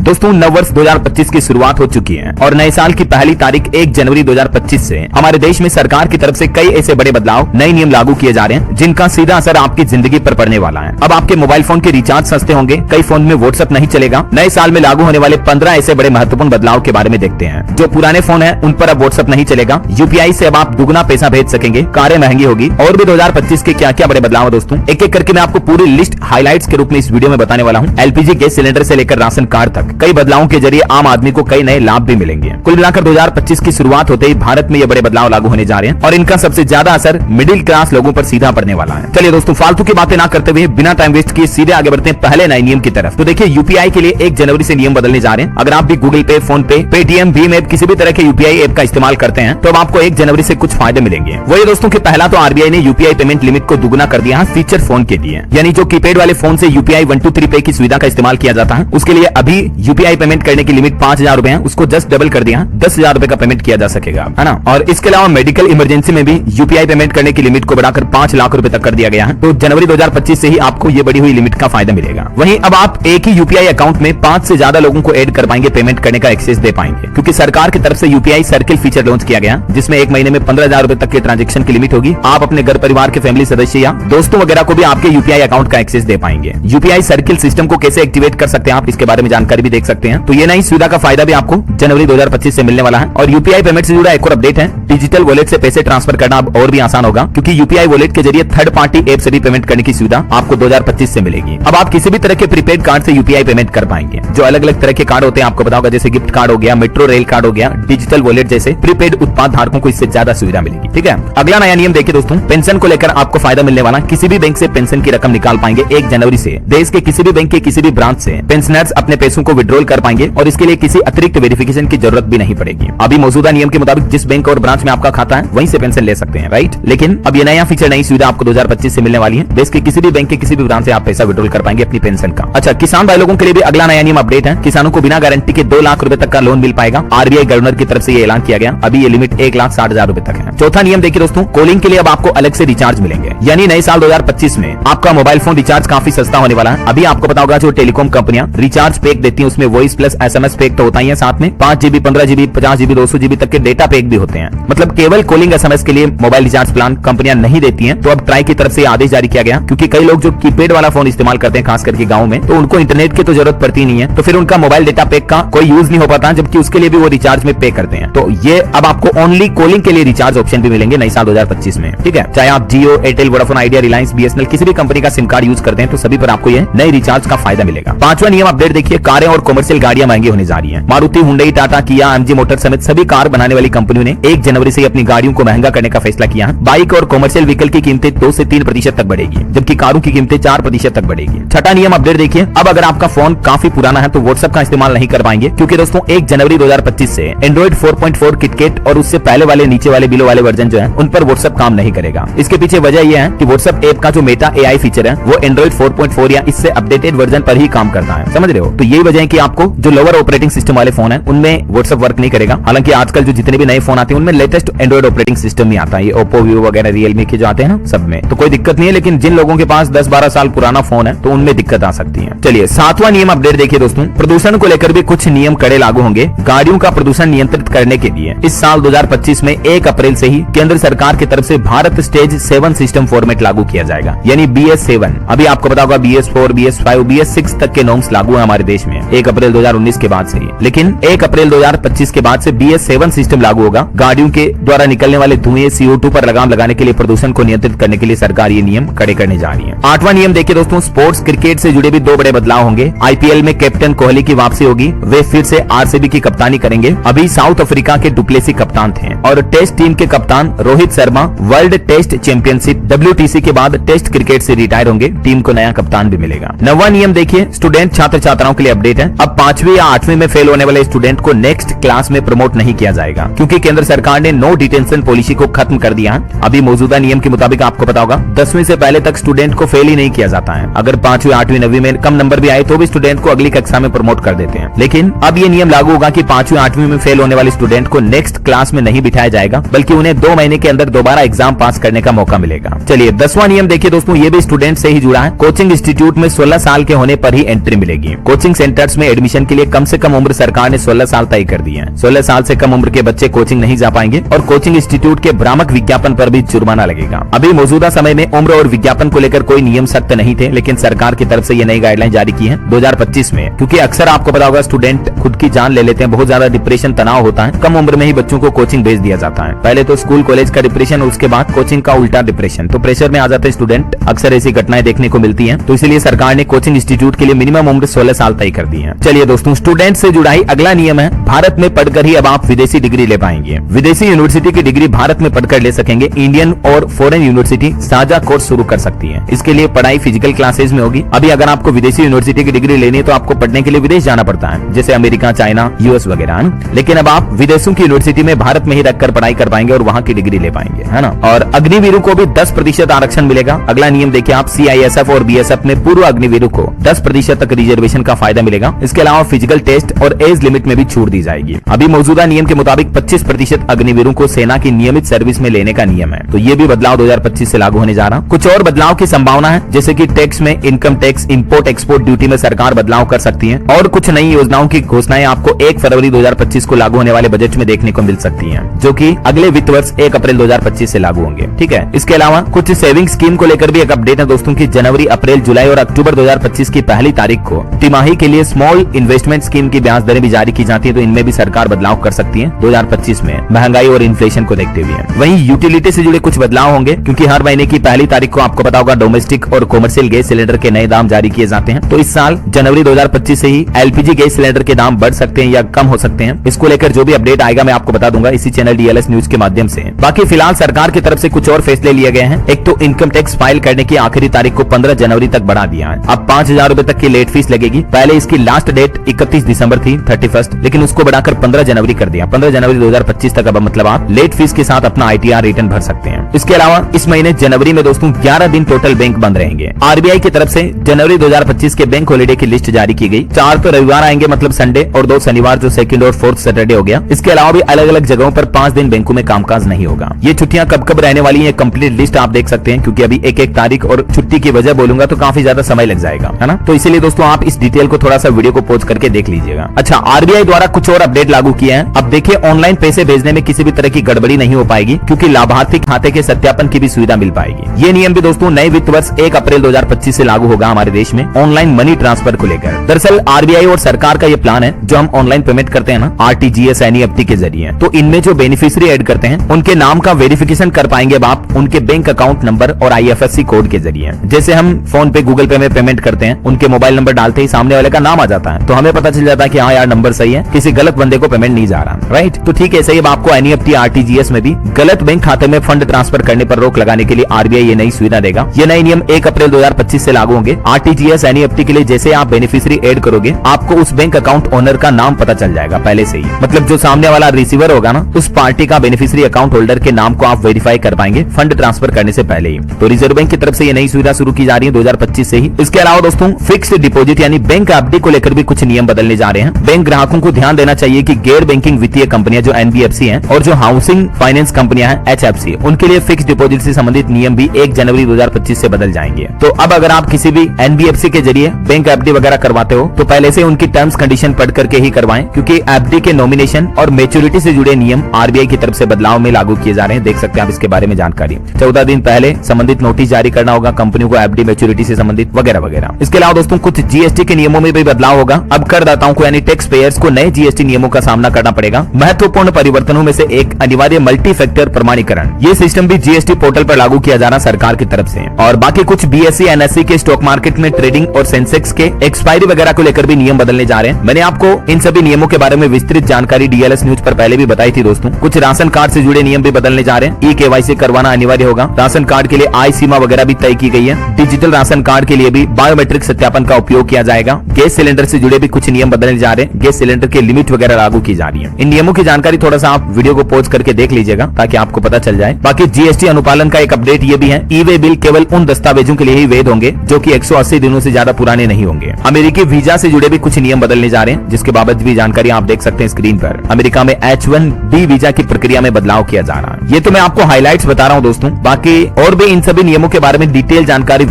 दोस्तों नव वर्ष 2025 की शुरुआत हो चुकी है और नए साल की पहली तारीख 1 जनवरी 2025 से हमारे देश में सरकार की तरफ से कई ऐसे बड़े बदलाव, नए नियम लागू किए जा रहे हैं जिनका सीधा असर आपकी जिंदगी पर पड़ने वाला है। अब आपके मोबाइल फोन के रिचार्ज सस्ते होंगे, कई फोन में व्हाट्सएप नहीं चलेगा। नए साल में लागू होने वाले 15 ऐसे बड़े महत्वपूर्ण बदलाव के बारे में देखते हैं। जो पुराने फोन है उन पर अब व्हाट्सएप नहीं चलेगा। यूपीआई से अब आप दुगुना पैसा भेज सकेंगे। कारें महंगी होगी और भी 2025 के क्या क्या बड़े बदलाव है दोस्तों, एक एक करके मैं आपको पूरी लिस्ट हाईलाइट्स के रूप में इस वीडियो में बताने वाला हूँ। एलपीजी गैस सिलेंडर से लेकर राशन कार्ड तक कई बदलावों के जरिए आम आदमी को कई नए लाभ भी मिलेंगे। कुल मिलाकर 2025 की शुरुआत होते ही भारत में ये बड़े बदलाव लागू होने जा रहे हैं और इनका सबसे ज्यादा असर मिडिल क्लास लोगों पर सीधा पड़ने वाला है। चलिए दोस्तों फालतू की बातें ना करते हुए बिना टाइम वेस्ट किए सीधे आगे बढ़ते हैं पहले नए नियम की तरफ। तो देखिए यूपीआई के लिए 1 जनवरी से नियम बदलने जा रहे हैं। अगर आप भी गूगल पे, फोन पे, पेटीएम, भीम ऐप किसी भी तरह के यूपीआई ऐप का इस्तेमाल करते हैं तो अब आपको 1 जनवरी से कुछ फायदे मिलेंगे। वही दोस्तों कि पहला तो आरबीआई ने यूपीआई पेमेंट लिमिट को दुगुना कर दिया है फीचर फोन के लिए। यानी जो कीपैड वाले फोन से यूपीआई 123 पे की सुविधा का इस्तेमाल किया जाता है उसके लिए अभी यूपीआई पेमेंट करने की लिमिट 5000 रुपए है, उसको जस्ट डबल कर दिया, 10,000 रुपए का पेमेंट किया जा सकेगा, है ना। और इसके अलावा मेडिकल इमरजेंसी में भी यूपीआई पेमेंट करने की लिमिट को बढ़ाकर 5 लाख रुपए तक कर दिया गया है। तो जनवरी 2025 से ही आपको ये बढ़ी हुई लिमिट का फायदा मिलेगा। वहीं अब आप एक ही यूपीआई अकाउंट में 5 से ज्यादा लोगों को ऐड कर पाएंगे, पेमेंट करने का एक्सेस दे पाएंगे, क्योंकि सरकार की तरफ से यूपीआई सर्किल फीचर लॉन्च किया गया जिसमें एक महीने में 15,000 रुपए तक के ट्रांजेक्शन की लिमिट होगी। आप अपने घर परिवार के फैमिली सदस्य या दोस्तों वगैरह को भी आपके यूपीआई अकाउंट का एक्सेस दे पाएंगे। यूपीआई सर्किल सिस्टम को कैसे एक्टिवेट कर सकते हैं आप, इसके बारे में जानकारी भी देख सकते हैं। तो ये नई सुविधा का फायदा भी आपको जनवरी 2025 से मिलने वाला है। और यूपीआई पेमेंट से जुड़ा एक और अपडेट है, डिजिटल वॉलेट से पैसे ट्रांसफर करना अब और भी आसान होगा, क्योंकि यूपीआई वॉलेट के जरिए थर्ड पार्टी ऐप से भी पेमेंट करने की सुविधा आपको 2025 से मिलेगी। अब आप किसी भी तरह के प्रीपेड कार्ड से यूपीआई पेमेंट कर पाएंगे। जो अलग अलग तरह के कार्ड होते हैं आपको पता होगा, जैसे गिफ्ट कार्ड हो गया, मेट्रो रेल कार्ड हो गया, डिजिटल वॉलेट जैसे प्रीपेड उत्पाद धारकों को इससे ज्यादा सुविधा मिलेगी। ठीक है, अगला नया नियम देखिए दोस्तों, पेंशन को लेकर आपको फायदा मिलने वाला। किसी भी बैंक से पेंशन की रकम निकाल पाएंगे 1 जनवरी से। देश के किसी भी बैंक के किसी भी ब्रांच से पेंशनर्स अपने पैसों को विड्रॉल कर पाएंगे और इसके लिए किसी अतिरिक्त वेरिफिकेशन की जरूरत भी नहीं पड़ेगी। अभी मौजूदा नियम के मुताबिक जिस बैंक और ब्रांच में आपका खाता है वहीं से पेंशन ले सकते हैं, राइट। लेकिन अब ये नया फीचर, नई सुविधा आपको 2025 से मिलने वाली है। देश के किसी भी बैंक के किसी भी ब्रांच से आप पैसा विड्रॉल कर पाएंगे अपनी पेंशन का। अच्छा, किसान भाई लोगों के लिए भी अगला नया नियम अपडेट है। किसानों को बिना गारंटी के 2 लाख रुपए तक का लोन मिल पाएगा। आरबीआई गवर्नर की तरफ से ये ऐलान किया गया। अभी ये लिमिट 1,60,000 रुपए तक है। चौथा नियम देखिए दोस्तों, कॉलिंग के लिए अब आपको अलग से रिचार्ज मिलेंगे। यानी नए साल 2025 में आपका मोबाइल फोन रिचार्ज काफी सस्ता होने वाला है। अभी आपको पता होगा जो टेलीकॉम कंपनियां रिचार्ज पैक देती हैं उसमें वॉइस प्लस एसएमएस पैक तो होता ही है, साथ में 5 GB, 15 GB, 50 GB, 200 GB तक के डेटा पैक भी होते हैं। मतलब केवल कॉलिंग एसएमएस के लिए मोबाइल रिचार्ज प्लान कंपनियां नहीं देती हैं। तो अब ट्राई की तरफ से आदेश जारी किया गया, क्योंकि कई लोग जो कीपैड वाला फोन इस्तेमाल करते हैं खास करके गाँव में, तो उनको इंटरनेट की तो जरूरत पड़ती नहीं है, तो फिर उनका मोबाइल डेटा पैक का कोई यूज नहीं हो पाता, जबकि उसके लिए भी वो रिचार्ज में पे करते हैं। तो ये अब आपको ओनली कॉलिंग के लिए रिचार्ज ऑप्शन भी मिलेंगे नई साल 2025 में। ठीक है, चाहे आप Jio, Airtel, Vodafone Idea, Reliance, BSNL किसी भी कंपनी का सिम कार्ड यूज करते हैं तो सभी पर आपको ये नई रिचार्ज का फायदा मिलेगा। पांचवा नियम अपडेट देखिए, कारें और कमर्शियल गाड़ियां महंगी होने जा रही हैं। मारुति, हुंडई, टाटा, किया, एमजी मोटर समेत सभी कार बनाने वाली कंपनियों ने 1 जनवरी से अपनी गाड़ियों को महंगा करने का फैसला किया है। बाइक और कमर्शियल व्हीकल की कीमतें 2 से 3% तक बढ़ेगी, जबकि कारों की कीमतें 4% तक बढ़ेगी। छठा नियम अपडेट देखिए, अब अगर आपका फोन काफी पुराना है तो व्हाट्सएप का इस्तेमाल नहीं कर पाएंगे, क्योंकि दोस्तों 1 जनवरी 2025 से एंड्रॉइड 4.4 किटकैट और उससे पहले वाले, नीचे वाले, बिलो वाले वर्जन जो है उन पर व्हाट्सएप काम नहीं करेगा। इसके पीछे वजह यह है कि व्हाट्सएप ऐप का जो मेटा एआई फीचर है वो एंड्रॉइड 4.4 या इससे अपडेटेड वर्जन पर ही काम करता है, समझ रहे हो। तो यही वजह है कि आपको जो लोअर ऑपरेटिंग सिस्टम वाले फोन है उनमें व्हाट्सएप वर्क नहीं करेगा। हालांकि आजकल जो जितने भी नए फोन आते हैं उनमें लेटेस्ट एंड्रॉइड ऑपरेटिंग सिस्टम ही आता है, ये ओप्पो, वीवो वगैरह, रियलमी के जो आते हैं ना सब में, तो कोई दिक्कत नहीं है। लेकिन जिन लोगों के पास 10-12 साल पुराना फोन है तो उनमें दिक्कत आ सकती है। चलिए 7वां नियम अपडेट देखिए दोस्तों, प्रदूषण को लेकर भी कुछ नियम कड़े लागू होंगे गाड़ियों का प्रदूषण नियंत्रित करने के लिए। इस साल 2025 में 1 अप्रैल से ही केंद्र सरकार की तरफ से भारत स्टेज 7 सिस्टम फॉर्मेट लागू किया जाएगा, यानी BS7। अभी आपको पता होगा BS4, BS5, BS6 तक के नॉर्म्स लागू है हमारे देश में 1 अप्रैल 2019 के बाद से ही। लेकिन 1 अप्रैल 2025 के बाद से BS7 सिस्टम लागू होगा। गाड़ियों के द्वारा निकलने वाले धुएं, CO2 पर लगाम लगाने के लिए, प्रदूषण को नियंत्रित करने के लिए सरकार ये नियम कड़े करने जा रही है। 8वां नियम देखिए दोस्तों, स्पोर्ट्स क्रिकेट से जुड़े भी 2 बड़े बदलाव होंगे। IPL में कैप्टन कोहली की वापसी होगी, वे फिर से RCB की कप्तानी करेंगे। अभी साउथ अफ्रीका के डुप्लेसी कप्तान थे। और टेस्ट टीम के कप्तान Rohit Sharma world test championship WTC के बाद टेस्ट क्रिकेट से रिटायर होंगे। टीम को नया कप्तान भी मिलेगा। 9वां नियम देखिए, स्टूडेंट छात्र छात्राओं के लिए अपडेट है। अब 5वीं या 8वीं में फेल होने वाले स्टूडेंट को नेक्स्ट क्लास में प्रमोट नहीं किया जाएगा, क्योंकि केंद्र सरकार ने नो डिटेंशन पॉलिसी को खत्म कर दिया है। अभी मौजूदा नियम के मुताबिक आपको पता होगा 10वीं से पहले तक स्टूडेंट को फेल ही नहीं किया जाता है। अगर 5वीं, 8वीं, 9वीं में कम नंबर भी आए तो भी स्टूडेंट को अगली कक्षा में प्रमोट कर देते हैं। लेकिन अब ये नियम लागू होगा कि 5वीं, 8वीं में फेल होने वाले स्टूडेंट को नेक्स्ट क्लास में नहीं बिठाया जाएगा, बल्कि उन्हें 2 महीने के अंदर दोबारा एग्जाम पास करने का मौका मिलेगा। चलिए 10वां नियम देखिए दोस्तों, ये भी स्टूडेंट से ही जुड़ा है। कोचिंग इंस्टीट्यूट में 16 साल के होने पर ही एंट्री मिलेगी। कोचिंग सेंटर्स वर्ष में एडमिशन के लिए कम से कम उम्र सरकार ने 16 साल तय कर दी है। 16 साल से कम उम्र के बच्चे कोचिंग नहीं जा पाएंगे और कोचिंग इंस्टीट्यूट के भ्रामक विज्ञापन पर भी जुर्माना लगेगा। अभी मौजूदा समय में उम्र और विज्ञापन को लेकर कोई नियम सख्त नहीं थे, लेकिन सरकार की तरफ से ये नई गाइडलाइन जारी की है 2025 में, क्योंकि अक्सर आपको पता होगा स्टूडेंट खुद की जान ले लेते हैं, बहुत ज्यादा डिप्रेशन तनाव होता है, कम उम्र में ही बच्चों को कोचिंग भेज दिया जाता है। पहले तो स्कूल कॉलेज का डिप्रेशन, उसके बाद कोचिंग का उल्टा डिप्रेशन, तो प्रेशर में आ जाते हैं स्टूडेंट। अक्सर ऐसी घटनाएं देखने को मिलती हैं, तो इसलिए सरकार ने कोचिंग इंस्टीट्यूट के लिए मिनिमम उम्र 16 साल तय कर दी है। चलिए दोस्तों, स्टूडेंट से जुड़ा ही अगला नियम है, भारत में पढ़कर ही अब आप विदेशी डिग्री ले पाएंगे। विदेशी यूनिवर्सिटी की डिग्री भारत में पढ़कर ले सकेंगे। इंडियन और फॉरेन यूनिवर्सिटी साझा कोर्स शुरू कर सकती है। इसके लिए पढ़ाई फिजिकल क्लासेज में होगी। अभी अगर आपको विदेशी यूनिवर्सिटी की डिग्री लेनी है तो आपको पढ़ने के लिए विदेश जाना पड़ता है, जैसे अमेरिका, चाइना, यूएस वगैरह, लेकिन अब आप विदेशों की यूनिवर्सिटी में भारत में ही रखकर पढ़ाई कर पाएंगे और वहां की डिग्री ले पाएंगे, है ना। और अग्निवीरों को भी 10% आरक्षण मिलेगा। अगला नियम देखिए आप, सीआईएसएफ और बीएसएफ में पूर्व अग्निवीरों को 10% तक रिजर्वेशन का फायदा मिलेगा। इसके अलावा फिजिकल टेस्ट और एज लिमिट में भी छूट दी जाएगी। अभी मौजूदा नियम के मुताबिक 25% अग्निवीरों को सेना की नियमित सर्विस में लेने का नियम है, तो ये भी बदलाव 2025 से लागू होने जा रहा। कुछ और बदलाव की संभावना है, जैसे कि टैक्स में income tax, import export duty में सरकार बदलाव कर सकती है, और कुछ नई योजनाओं की घोषणाएं आपको 1 फरवरी 2025 को लागू होने वाले बजट में देखने को मिल सकती हैं, जो कि अगले वित्त वर्ष 1 अप्रैल 2025 से लागू होंगे। ठीक है, इसके अलावा कुछ सेविंग स्कीम को लेकर भी एक अपडेट है दोस्तों की जनवरी, अप्रैल, जुलाई और अक्टूबर 2025 की पहली तारीख को तिमाही के लिए स्मॉल इन्वेस्टमेंट स्कीम की ब्याज दरें भी जारी की जाती है, तो इनमें भी सरकार बदलाव कर सकती है 2025 में, महंगाई और इन्फ्लेशन को देखते हुए। वहीं यूटिलिटी से जुड़े कुछ बदलाव होंगे, क्योंकि हर महीने की पहली तारीख को आपको पता होगा डोमेस्टिक और कॉमर्शियल गैस सिलेंडर के नए दाम जारी किए जाते हैं। तो इस साल जनवरी 2025 से ही एलपीजी गैस सिलेंडर के दाम बढ़ सकते हैं या कम हो सकते हैं। इसको लेकर जो भी अपडेट आएगा मैं आपको बता दूंगा इसी चैनल डीएलएस न्यूज के माध्यम से। बाकी फिलहाल सरकार की तरफ से कुछ और फैसले लिए गए हैं। एक तो इनकम टैक्स फाइल करने की आखिरी तारीख को 15 जनवरी तक बढ़ा दिया है। अब 5,000 रूपए तक की लेट फीस लगेगी। पहले इसकी लास्ट डेट 31 दिसंबर थी 31, लेकिन उसको बढ़ाकर 15 जनवरी कर दिया। 15 जनवरी 2025 तक अब मतलब आप लेट फीस के साथ अपना आईटीआर रिटर्न भर सकते हैं। इसके अलावा इस महीने जनवरी में दोस्तों 11 दिन टोटल बैंक बंद रहेंगे। आरबीआई की तरफ से जनवरी 2025 के बैंक हॉलिडे की लिस्ट जारी की गई। 4 तो रविवार आएंगे मतलब संडे, और 2 शनिवार जो 2nd और 4th सैटरडे हो गया। इसके अलावा भी अलग अलग जगहों पर 5 दिन बैंकों में कामकाज नहीं होगा। ये छुट्टियां कब कब रहने वाली है, कंप्लीट लिस्ट आप देख सकते हैं, क्योंकि अभी एक तारीख और छुट्टी की वजह बोलूंगा तो काफी ज्यादा समय लग जाएगा, है ना। तो इसीलिए दोस्तों आप इस डिटेल को थोड़ा सा वीडियो को पॉज करके देख लीजिएगा। अच्छा, आरबीआई द्वारा कुछ और अपडेट लागू किए हैं। अब देखिए, ऑनलाइन पैसे भेजने में किसी भी तरह की गड़बड़ी नहीं हो पाएगी, क्योंकि लाभार्थी खाते के सत्यापन की भी सुविधा मिल पाएगी। ये नियम भी दोस्तों नए वित्त वर्ष 1 अप्रैल 2025 से लागू होगा हमारे देश में ऑनलाइन मनी ट्रांसफर को लेकर। दरअसल आरबीआई और सरकार का ये प्लान है, जो हम ऑनलाइन पेमेंट करते हैं ना आरटीजीएस एनईएफटी के जरिए, तो इनमें जो बेनिफिशियरी ऐड करते हैं उनके नाम का वेरिफिकेशन कर पाएंगे आप उनके बैंक अकाउंट नंबर और आईएफएससी कोड के जरिए। जैसे हम फोन पे, गूगल पे में पेमेंट करते हैं, उनके मोबाइल नंबर डालते ही सामने वाले का नाम आ जाता है, तो हमें पता चल जाता है कि हाँ यार नंबर सही है, किसी गलत बंदे को पेमेंट नहीं जा रहा, राइट। तो ठीक है, सही। अब आपको एनईएफटी आरटीजीएस में भी गलत बैंक खाते में फंड ट्रांसफर करने पर रोक लगाने के लिए आरबीआई ये नई सुविधा देगा। ये नए नियम 1 अप्रैल 2025 से लागू होंगे। आरटीजीएस एनईएफटी के लिए जैसे आप बेनिफिशियरी ऐड करोगे, आपको उस बैंक अकाउंट ओनर का नाम पता चल जाएगा पहले से ही, मतलब जो सामने वाला रिसीवर होगा ना, उस पार्टी का बेनिफिशियरी अकाउंट होल्डर के नाम को आप वेरीफाई कर पाएंगे फंड ट्रांसफर करने से पहले ही। तो रिजर्व बैंक की तरफ से ये नई सुविधा शुरू की जा रही है 2025 से ही। इसके अलावा दोस्तों फिक्स्ड डिपॉजिट यानी बैंक एफडी को लेकर भी कुछ नियम बदलने जा रहे हैं। बैंक ग्राहकों को ध्यान देना चाहिए कि गैर बैंकिंग वित्तीय कंपनियां जो एनबीएफसी हैं और जो हाउसिंग फाइनेंस कंपनियां हैं एचएफसी, उनके लिए फिक्स्ड डिपॉजिट से संबंधित नियम भी 1 जनवरी 2025 से बदल जाएंगे। तो अब अगर आप किसी भी एनबीएफसी के जरिए बैंक एफडी वगैरह करवाते हो तो पहले से उनकी टर्म्स कंडीशन पढ़ करके ही करवाएं, क्योंकि एफडी के नॉमिनेशन और मैच्योरिटी से जुड़े नियम आरबीआई की तरफ से बदलाव में लागू किए जा रहे हैं। देख सकते हैं आप इसके बारे में जानकारी। 14 दिन पहले संबंधित नोटिस जारी करना होगा कंपनियों को एफडी मैच्योरिटी से संबंधित वगैरह वगैरह। इसके अलावा दोस्तों कुछ जीएसटी के नियमों में भी बदलाव होगा। अब करदाताओं को यानी टैक्स पेयर्स को नए जीएसटी नियमों का सामना करना पड़ेगा। महत्वपूर्ण परिवर्तनों में से एक अनिवार्य मल्टी फैक्टर प्रमाणीकरण, ये सिस्टम भी जीएसटी पोर्टल पर लागू किया जाना सरकार की तरफ से। और बाकी कुछ बीएसई एनएसई के स्टॉक मार्केट में ट्रेडिंग और सेंसेक्स के एक्सपायरी वगैरह को लेकर भी नियम बदलने जा रहे हैं। मैंने आपको इन सभी नियमों के बारे में विस्तृत जानकारी डीएलएस न्यूज पर पहले भी बताई थी दोस्तों। कुछ राशन कार्ड से जुड़े नियम भी बदलने जा रहे हैं। ई केवाईसी करवाना अनिवार्य होगा। राशन कार्ड के लिए आय सीमा वगैरह भी तय की गई है। डिजिटल राशन कार्ड के लिए भी बायोमेट्रिक सत्यापन का उपयोग किया जाएगा। गैस सिलेंडर से जुड़े भी कुछ नियम बदलने जा रहे हैं। गैस सिलेंडर के लिमिट वगैरह लागू की जा रही है। इन नियमों की जानकारी थोड़ा सा आप वीडियो को पॉज करके देख लीजिएगा ताकि आपको पता चल जाए। बाकी जीएसटी अनुपालन का एक अपडेट ये भी है, ई वे बिल केवल उन दस्तावेजों के लिए ही वैध होंगे जो कि 180 दिनों से ज्यादा पुराने नहीं होंगे। अमेरिकी वीजा से जुड़े भी कुछ नियम बदलने जा रहे हैं, जिसके बाबत भी जानकारी आप देख सकते हैं स्क्रीन पर। अमेरिका में H1B वीजा की प्रक्रिया में बदलाव किया जा रहा है। ये तो मैं आपको हाइलाइट्स बता रहा हूँ दोस्तों। बाकी और भी इन सभी नियमों के बारे में डिटेल जानकारी